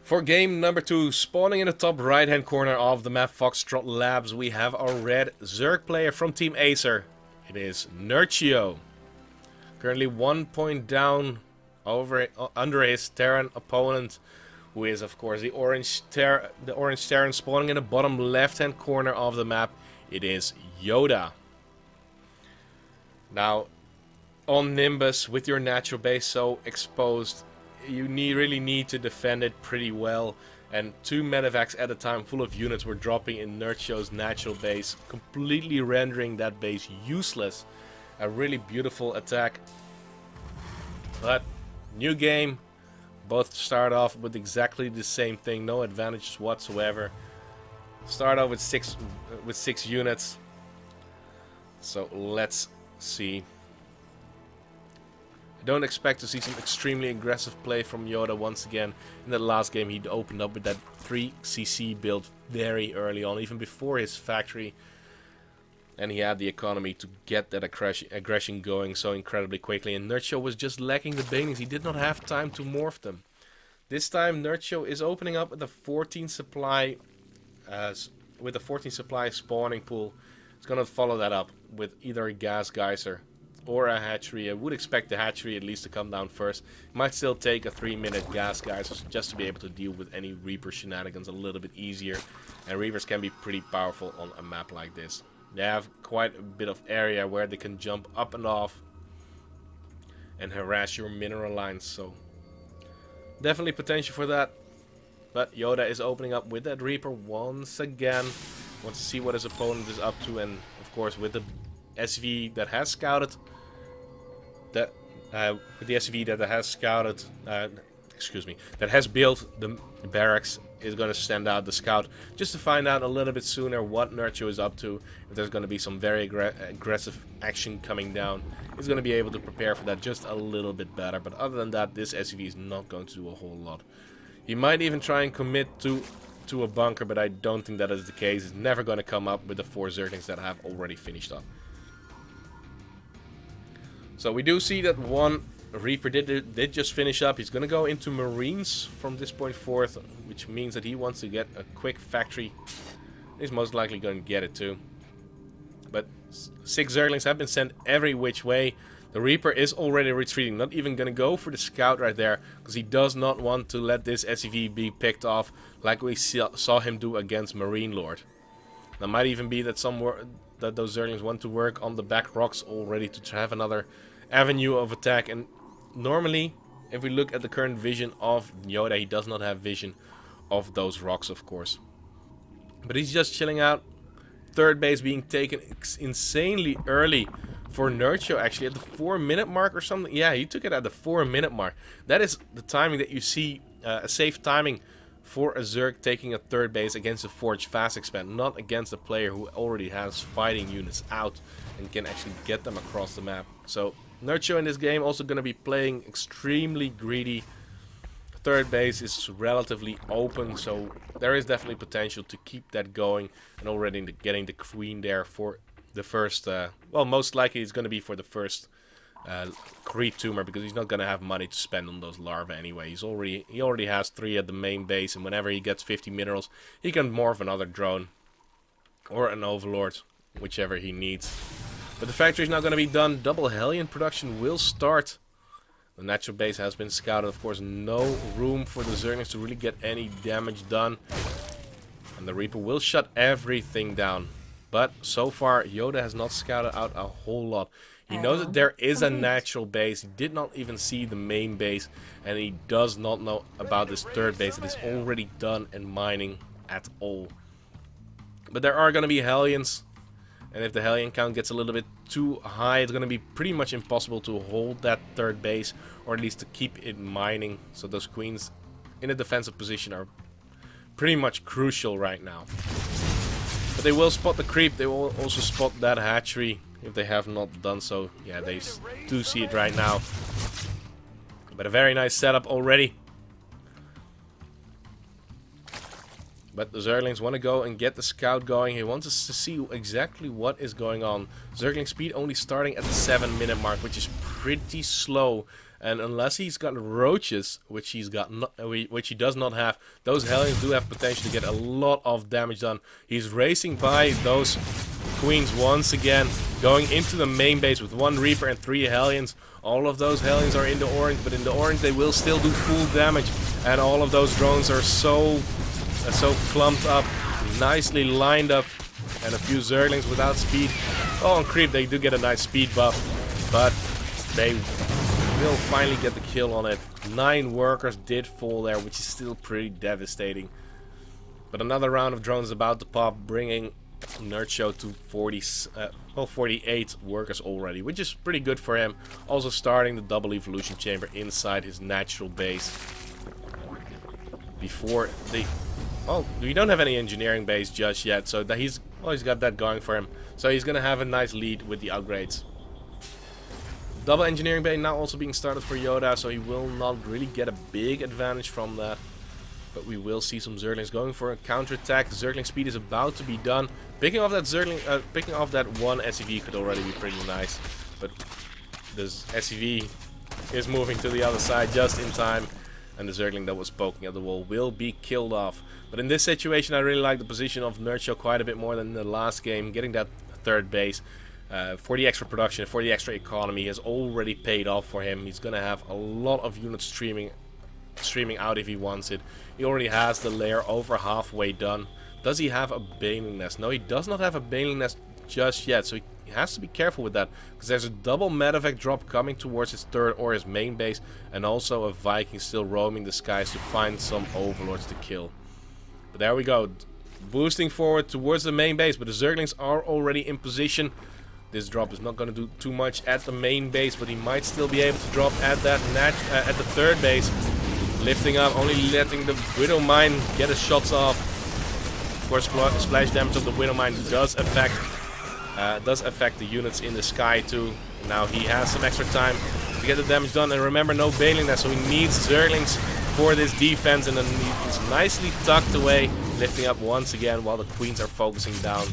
For game number 2, spawning in the top right hand corner of the map Foxtrot Labs, we have our red Zerg player from Team Acer. It is Nerchio. Currently 1 point down under his Terran opponent, who is of course the orange Terran spawning in the bottom left hand corner of the map. It is YoDa. Now, on Nimbus, with your natural base so exposed, you really need to defend it pretty well, and 2 medevacs at a time full of units were dropping in Nerchio's natural base, completely rendering that base useless. A really beautiful attack, but new game, both start off with exactly the same thing, no advantages whatsoever. Start off with six units, so let's see. Don't expect to see some extremely aggressive play from YoDa once again. In that last game he opened up with that 3cc build very early on, even before his factory. And he had the economy to get that aggression going so incredibly quickly. And Nerchio was just lacking the banings. He did not have time to morph them. This time Nerchio is opening up with a 14 supply spawning pool. He's gonna follow that up with either a gas geyser or a hatchery. I would expect the hatchery at least to come down first. It might still take a 3-minute gas geyser just to be able to deal with any Reaper shenanigans a little bit easier. And Reapers can be pretty powerful on a map like this. They have quite a bit of area where they can jump up and off and harass your mineral lines, so definitely potential for that. But YoDa is opening up with that Reaper once again. Wants to see what his opponent is up to, and of course with the SV that has scouted, that has built the barracks, is going to send out the scout just to find out a little bit sooner what Nerchio is up to. If there's going to be some very aggressive action coming down, he's going to be able to prepare for that just a little bit better. But other than that, this SV is not going to do a whole lot. He might even try and commit to a bunker, but I don't think that is the case. He's never going to come up with the 4 Zerglings that have already finished up. So we do see that one Reaper did just finish up. He's going to go into Marines from this point forth, which means that he wants to get a quick factory. He's most likely going to get it too. But 6 Zerglings have been sent every which way. The Reaper is already retreating, not even going to go for the scout right there, because he does not want to let this SCV be picked off like we saw him do against Marine Lord. That might even be that those Zerglings want to work on the back rocks already to have another avenue of attack. And normally, if we look at the current vision of YoDa, he does not have vision of those rocks, of course. But he's just chilling out. Third base being taken insanely early for Nerchio, actually at the 4-minute mark or something. Yeah, he took it at the 4-minute mark. That is the timing that you see, a safe timing for a Zerg taking a third base against a Forge fast expand, not against a player who already has fighting units out and can actually get them across the map. So Nerchio in this game also going to be playing extremely greedy. Third base is relatively open, so there is definitely potential to keep that going, and already getting the queen there for the first, well, most likely it's going to be for the first creep tumor, because he's not going to have money to spend on those larvae anyway. He already has 3 at the main base, and whenever he gets 50 minerals, he can morph another drone or an overlord, whichever he needs. But the factory is not going to be done. Double Hellion production will start. The natural base has been scouted. Of course, no room for the Zerglings to really get any damage done. And the Reaper will shut everything down. But so far, YoDa has not scouted out a whole lot. He knows that there is a natural base. He did not even see the main base. And he does not know about this third base that is already done and mining at all. But there are going to be Hellions. And if the Hellion count gets a little bit too high, it's going to be pretty much impossible to hold that third base, or at least to keep it mining. So those queens in a defensive position are pretty much crucial right now. But they will spot the creep. They will also spot that hatchery if they have not done so. Yeah, they do see it right now. But a very nice setup already. But the Zerglings want to go and get the scout going. He wants us to see exactly what is going on. Zergling speed only starting at the 7-minute mark, which is pretty slow. And unless he's got roaches, which he does not have, those Hellions do have potential to get a lot of damage done. He's racing by those Queens once again, going into the main base with 1 Reaper and 3 Hellions. All of those Hellions are in the orange, but in the orange they will still do full damage. And all of those drones are so clumped up, nicely lined up. And a few Zerglings without speed. Oh, on creep they do get a nice speed buff, but they will finally get the kill on it. 9 workers did fall there, which is still pretty devastating. But another round of drones is about to pop, bringing Nerchio to 48 workers already, which is pretty good for him. Also starting the double evolution chamber inside his natural base. Before the... Oh, we don't have any engineering base just yet, so that he's got that going for him. So he's gonna have a nice lead with the upgrades. Double engineering bay now also being started for YoDa, so he will not really get a big advantage from that. But we will see some Zerglings going for a counterattack. Zergling speed is about to be done. Picking off that one SCV could already be pretty nice. But this SCV is moving to the other side just in time. And the Zergling that was poking at the wall will be killed off. But in this situation I really like the position of Nerchio quite a bit more than in the last game. Getting that 3rd base for the extra production, for the extra economy has already paid off for him. He's going to have a lot of units streaming out if he wants it. He already has the lair over halfway done. Does he have a Baneling Nest? No, he does not have a Baneling Nest just yet. So he has to be careful with that, because there's a double medevac drop coming towards his 3rd or his main base, and also a Viking still roaming the skies to find some overlords to kill. But there we go, boosting forward towards the main base, but the Zerglings are already in position. This drop is not going to do too much at the main base, but he might still be able to drop at that at the 3rd base. Lifting up, only letting the Widow Mine get his shots off. Of course, splash damage of the Widow Mine does affect the units in the sky too. Now he has some extra time to get the damage done, and remember, no Baneling Nest, so he needs Zerglings for this defense, and then he's nicely tucked away, lifting up once again while the Queens are focusing down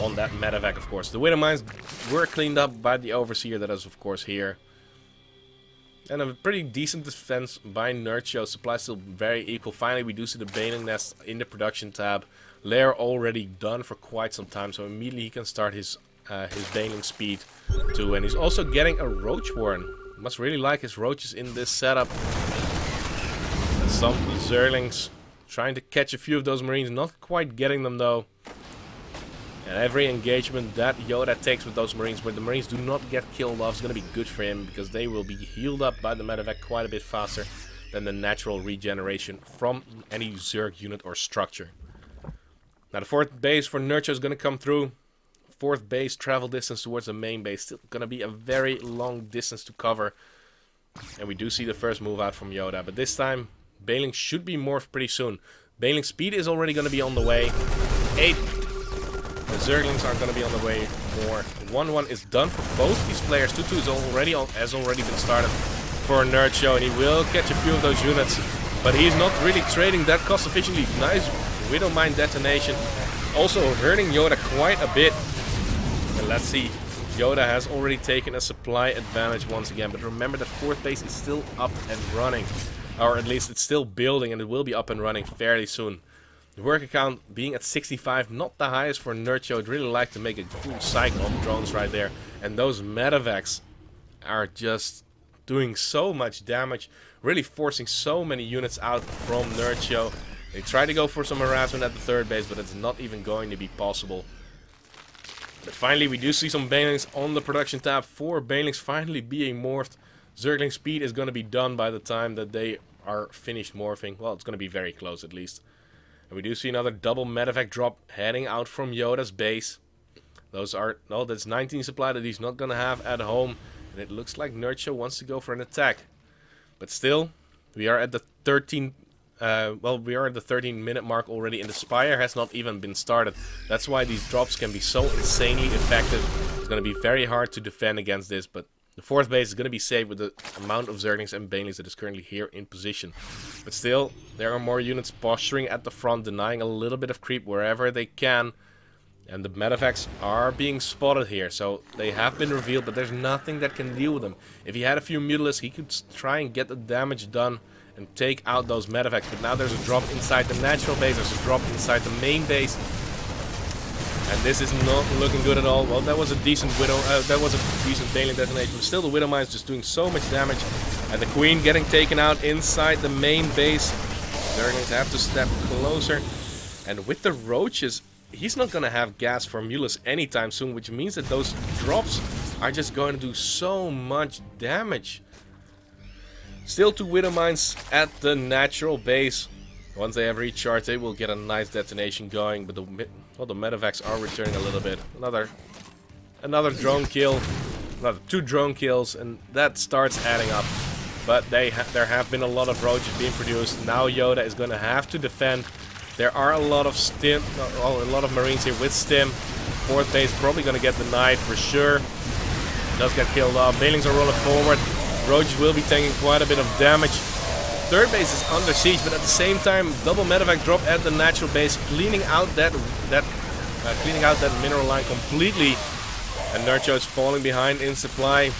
on that medevac, of course. The Widow Mines were cleaned up by the Overseer that is, of course, here. And a pretty decent defense by Nerchio. Supply still very equal. Finally, we do see the Baneling Nest in the production tab. Lair already done for quite some time, so immediately he can start his Baneling speed too. And he's also getting a Roach Warren. Must really like his roaches in this setup. And some Zerglings trying to catch a few of those Marines, not quite getting them though. And every engagement that YoDa takes with those Marines, where the Marines do not get killed off, is going to be good for him, because they will be healed up by the medevac quite a bit faster than the natural regeneration from any Zerg unit or structure. Now the 4th base for Nerchio is going to come through. 4th base travel distance towards the main base. Still going to be a very long distance to cover. And we do see the first move out from YoDa. But this time, Baneling should be morphed pretty soon. Baneling speed is already going to be on the way. 8. The Zerglings are going to be on the way more. 1-1 is done for both these players. 2-2 has already been started for Nerchio, and he will catch a few of those units. But he's not really trading that cost efficiently. Nice Widow Mine detonation. Also hurting YoDa quite a bit. And let's see. YoDa has already taken a supply advantage once again. But remember that 4th base is still up and running. Or at least it's still building, and it will be up and running fairly soon. The worker count being at 65, not the highest for Nerchio. I'd really like to make a full cycle of drones right there. And those medevacs are just doing so much damage, really forcing so many units out from Nerchio. They try to go for some harassment at the 3rd base, but it's not even going to be possible. But finally, we do see some Banelings on the production tab. 4 Banelings finally being morphed. Zergling speed is going to be done by the time that they are finished morphing. Well, it's going to be very close at least. And we do see another double medevac drop heading out from YoDa's base. That's 19 supply that he's not going to have at home. And it looks like Nerchio wants to go for an attack. But still, we are at the 13-minute mark already, and the Spire has not even been started. That's why these drops can be so insanely effective. It's going to be very hard to defend against this, but the 4th base is going to be safe with the amount of Zerglings and Banelings that is currently here in position. But still, there are more units posturing at the front, denying a little bit of creep wherever they can. And the medevacs are being spotted here, so they have been revealed, but there's nothing that can deal with them. If he had a few Mutilas, he could try and get the damage done and take out those medevacs. But now there's a drop inside the natural base, there's a drop inside the main base. And this is not looking good at all. Well, that was a decent Baneling detonation, but still the Widow Mine is just doing so much damage. And the Queen getting taken out inside the main base. They're going to have to step closer. And with the Roaches, he's not going to have gas for Mutilas anytime soon, which means that those drops are just going to do so much damage. Still 2 Widow Mines at the natural base. Once they have recharged, they will get a nice detonation going, but the medevacs are returning a little bit. Another drone kill, another 2 drone kills, and that starts adding up. But there have been a lot of Roaches being produced. Now YoDa is going to have to defend. There are a lot of Marines here with stim. 4th base probably going to get denied for sure. Does get killed off. Banelings are rolling forward. Roaches will be taking quite a bit of damage. 3rd base is under siege, but at the same time, double medevac drop at the natural base, cleaning out that mineral line completely. And Nerchio is falling behind in supply.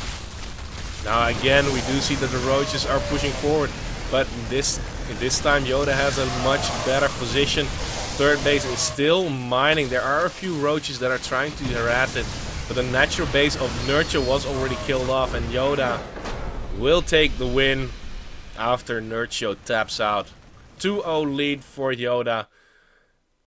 Now again, we do see that the Roaches are pushing forward, but this time YoDa has a much better position. 3rd base is still mining. There are a few Roaches that are trying to harass it, but the natural base of Nerchio was already killed off, and YoDa will take the win after Nerchio taps out. 2-0 lead for YoDa.